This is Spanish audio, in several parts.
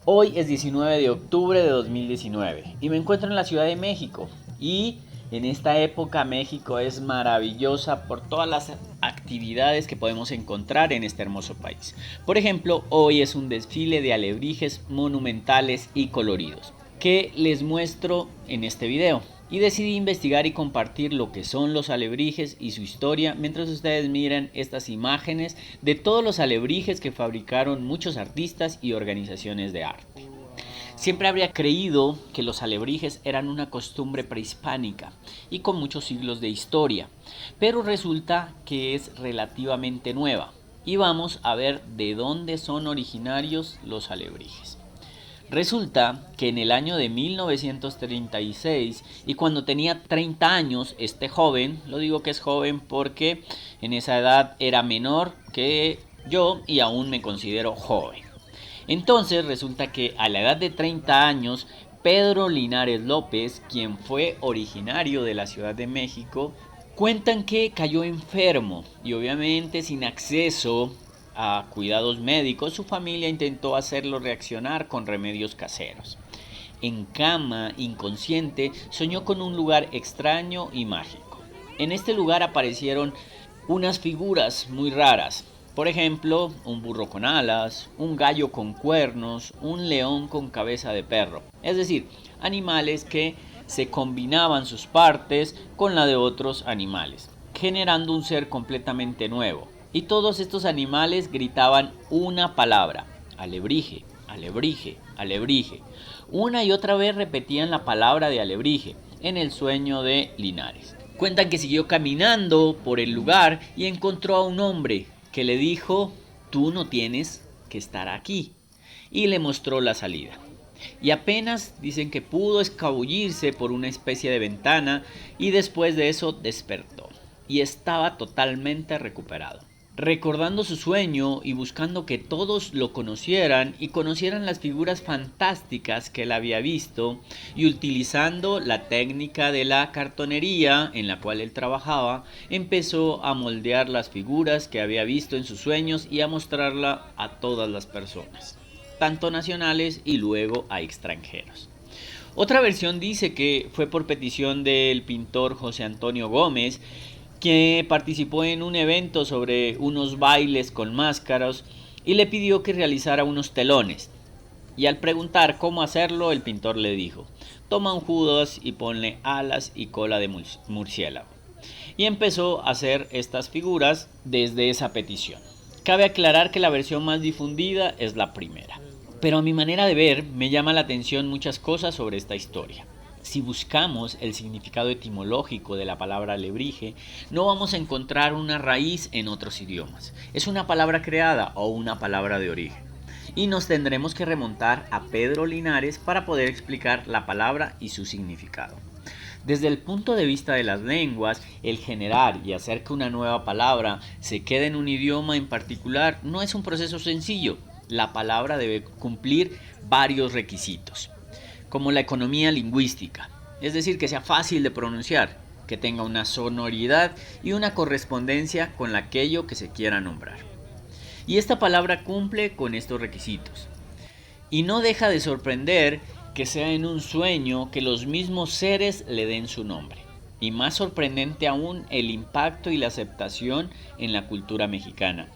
Hoy es 19 de octubre de 2019 y me encuentro en la Ciudad de México y en esta época México es maravillosa por todas las actividades que podemos encontrar en este hermoso país. Por ejemplo, hoy es un desfile de alebrijes monumentales y coloridos que les muestro en este video. Y decidí investigar y compartir lo que son los alebrijes y su historia mientras ustedes miran estas imágenes de todos los alebrijes que fabricaron muchos artistas y organizaciones de arte. Siempre habría creído que los alebrijes eran una costumbre prehispánica y con muchos siglos de historia, pero resulta que es relativamente nueva y vamos a ver de dónde son originarios los alebrijes. Resulta que en el año de 1936 y cuando tenía 30 años, este joven, lo digo que es joven porque en esa edad era menor que yo y aún me considero joven. Entonces resulta que a la edad de 30 años, Pedro Linares López, quien fue originario de la Ciudad de México, cuentan que cayó enfermo y obviamente sin acceso a cuidados médicos, su familia intentó hacerlo reaccionar con remedios caseros. En cama, inconsciente, soñó con un lugar extraño y mágico. En este lugar aparecieron unas figuras muy raras. Por ejemplo, un burro con alas, un gallo con cuernos, un león con cabeza de perro. Es decir, animales que se combinaban sus partes con la de otros animales, generando un ser completamente nuevo. Y todos estos animales gritaban una palabra: alebrije, alebrije, alebrije. Una y otra vez repetían la palabra de alebrije en el sueño de Linares. Cuentan que siguió caminando por el lugar y encontró a un hombre que le dijo: tú no tienes que estar aquí. Y le mostró la salida. Y apenas dicen que pudo escabullirse por una especie de ventana y después de eso despertó y estaba totalmente recuperado. Recordando su sueño y buscando que todos lo conocieran y conocieran las figuras fantásticas que él había visto, y utilizando la técnica de la cartonería en la cual él trabajaba, empezó a moldear las figuras que había visto en sus sueños y a mostrarla a todas las personas, tanto nacionales y luego a extranjeros. Otra versión dice que fue por petición del pintor José Antonio Gómez, que participó en un evento sobre unos bailes con máscaras y le pidió que realizara unos telones. Y al preguntar cómo hacerlo, el pintor le dijo: toma un Judas y ponle alas y cola de murciélago. Y empezó a hacer estas figuras desde esa petición. Cabe aclarar que la versión más difundida es la primera, pero a mi manera de ver me llama la atención muchas cosas sobre esta historia. Si buscamos el significado etimológico de la palabra alebrije, no vamos a encontrar una raíz en otros idiomas. Es una palabra creada o una palabra de origen. Y nos tendremos que remontar a Pedro Linares para poder explicar la palabra y su significado. Desde el punto de vista de las lenguas, el generar y hacer que una nueva palabra se quede en un idioma en particular no es un proceso sencillo. La palabra debe cumplir varios requisitos, como la economía lingüística, es decir, que sea fácil de pronunciar, que tenga una sonoridad y una correspondencia con aquello que se quiera nombrar. Y esta palabra cumple con estos requisitos. Y no deja de sorprender que sea en un sueño que los mismos seres le den su nombre. Y más sorprendente aún el impacto y la aceptación en la cultura mexicana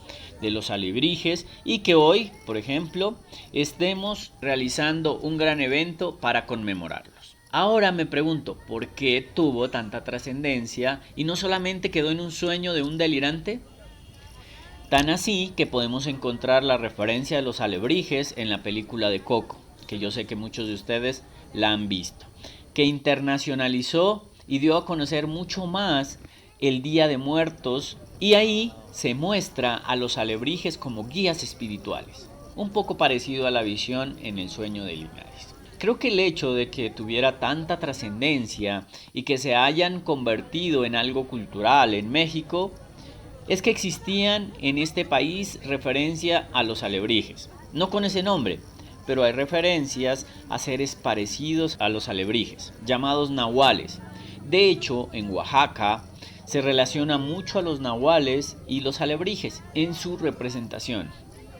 de los alebrijes, y que hoy, por ejemplo, estemos realizando un gran evento para conmemorarlos. Ahora me pregunto, ¿por qué tuvo tanta trascendencia y no solamente quedó en un sueño de un delirante? Tan así que podemos encontrar la referencia de los alebrijes en la película de Coco, que yo sé que muchos de ustedes la han visto, que internacionalizó y dio a conocer mucho más el Día de Muertos, y ahí se muestra a los alebrijes como guías espirituales, un poco parecido a la visión en el sueño de Linares. Creo que el hecho de que tuviera tanta trascendencia y que se hayan convertido en algo cultural en México es que existían en este país referencia a los alebrijes, no con ese nombre, pero hay referencias a seres parecidos a los alebrijes, llamados nahuales. De hecho, en Oaxaca se relaciona mucho a los nahuales y los alebrijes en su representación.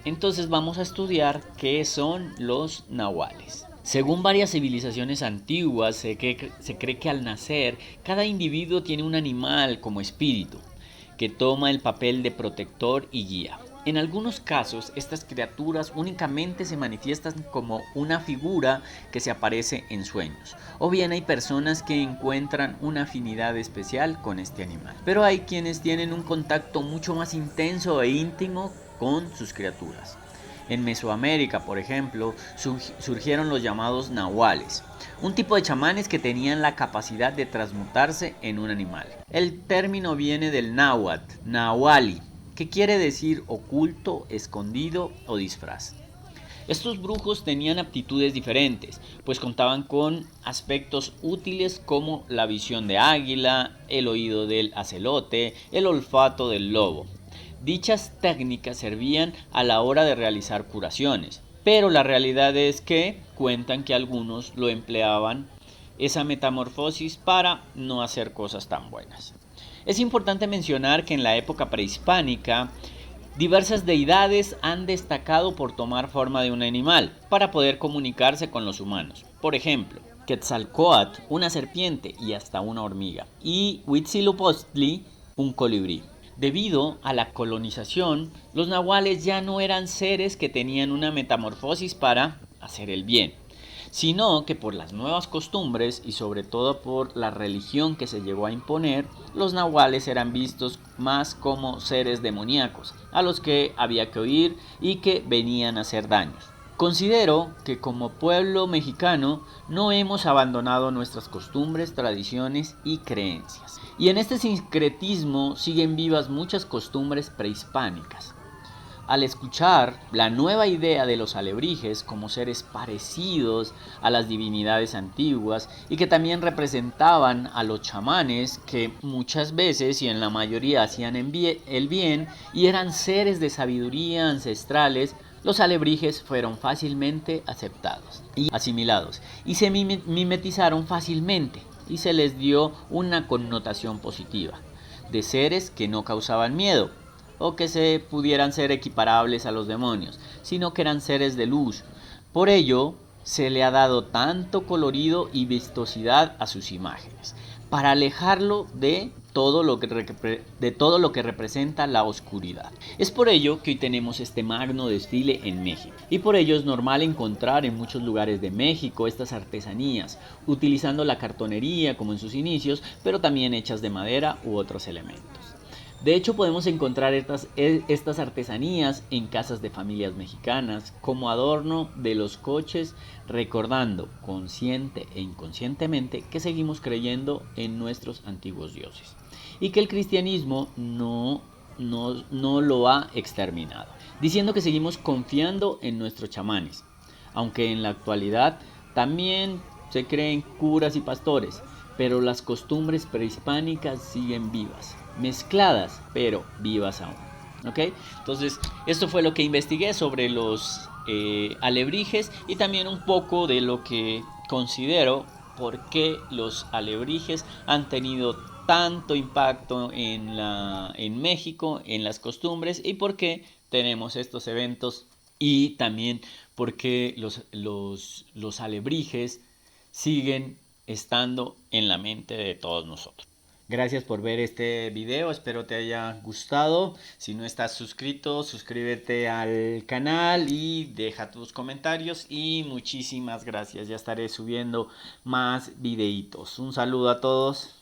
Entonces vamos a estudiar qué son los nahuales. Según varias civilizaciones antiguas, se cree que al nacer cada individuo tiene un animal como espíritu, que toma el papel de protector y guía. En algunos casos, estas criaturas únicamente se manifiestan como una figura que se aparece en sueños, o bien hay personas que encuentran una afinidad especial con este animal. Pero hay quienes tienen un contacto mucho más intenso e íntimo con sus criaturas. En Mesoamérica, por ejemplo, surgieron los llamados nahuales, un tipo de chamanes que tenían la capacidad de transmutarse en un animal. El término viene del náhuatl, nahuali, que quiere decir oculto, escondido o disfraz. Estos brujos tenían aptitudes diferentes, pues contaban con aspectos útiles como la visión de águila, el oído del acelote, el olfato del lobo. Dichas técnicas servían a la hora de realizar curaciones, pero la realidad es que cuentan que algunos lo empleaban esa metamorfosis para no hacer cosas tan buenas. Es importante mencionar que en la época prehispánica diversas deidades han destacado por tomar forma de un animal para poder comunicarse con los humanos. Por ejemplo, Quetzalcóatl, una serpiente y hasta una hormiga, y Huitzilopochtli, un colibrí. Debido a la colonización, los nahuales ya no eran seres que tenían una metamorfosis para hacer el bien, sino que por las nuevas costumbres y sobre todo por la religión que se llegó a imponer, los nahuales eran vistos más como seres demoníacos, a los que había que huir y que venían a hacer daños. Considero que como pueblo mexicano no hemos abandonado nuestras costumbres, tradiciones y creencias. Y en este sincretismo siguen vivas muchas costumbres prehispánicas. Al escuchar la nueva idea de los alebrijes como seres parecidos a las divinidades antiguas y que también representaban a los chamanes que muchas veces y en la mayoría hacían el bien y eran seres de sabiduría ancestrales, los alebrijes fueron fácilmente aceptados y asimilados y se mimetizaron fácilmente y se les dio una connotación positiva de seres que no causaban miedo o que se pudieran ser equiparables a los demonios, sino que eran seres de luz. Por ello, se le ha dado tanto colorido y vistosidad a sus imágenes, para alejarlo de todo lo que representa la oscuridad. Es por ello que hoy tenemos este magno desfile en México. Y por ello es normal encontrar en muchos lugares de México estas artesanías, utilizando la cartonería como en sus inicios, pero también hechas de madera u otros elementos. De hecho, podemos encontrar estas artesanías en casas de familias mexicanas como adorno de los coches, recordando consciente e inconscientemente que seguimos creyendo en nuestros antiguos dioses y que el cristianismo no lo ha exterminado, diciendo que seguimos confiando en nuestros chamanes, aunque en la actualidad también se creen curas y pastores, pero las costumbres prehispánicas siguen vivas, mezcladas, pero vivas aún. ¿Ok? Entonces, esto fue lo que investigué sobre los alebrijes y también un poco de lo que considero por qué los alebrijes han tenido tanto impacto en México, en las costumbres y por qué tenemos estos eventos y también por qué los alebrijes siguen estando en la mente de todos nosotros. Gracias por ver este video, espero te haya gustado. Si no estás suscrito, suscríbete al canal y deja tus comentarios y muchísimas gracias. Ya estaré subiendo más videitos. Un saludo a todos.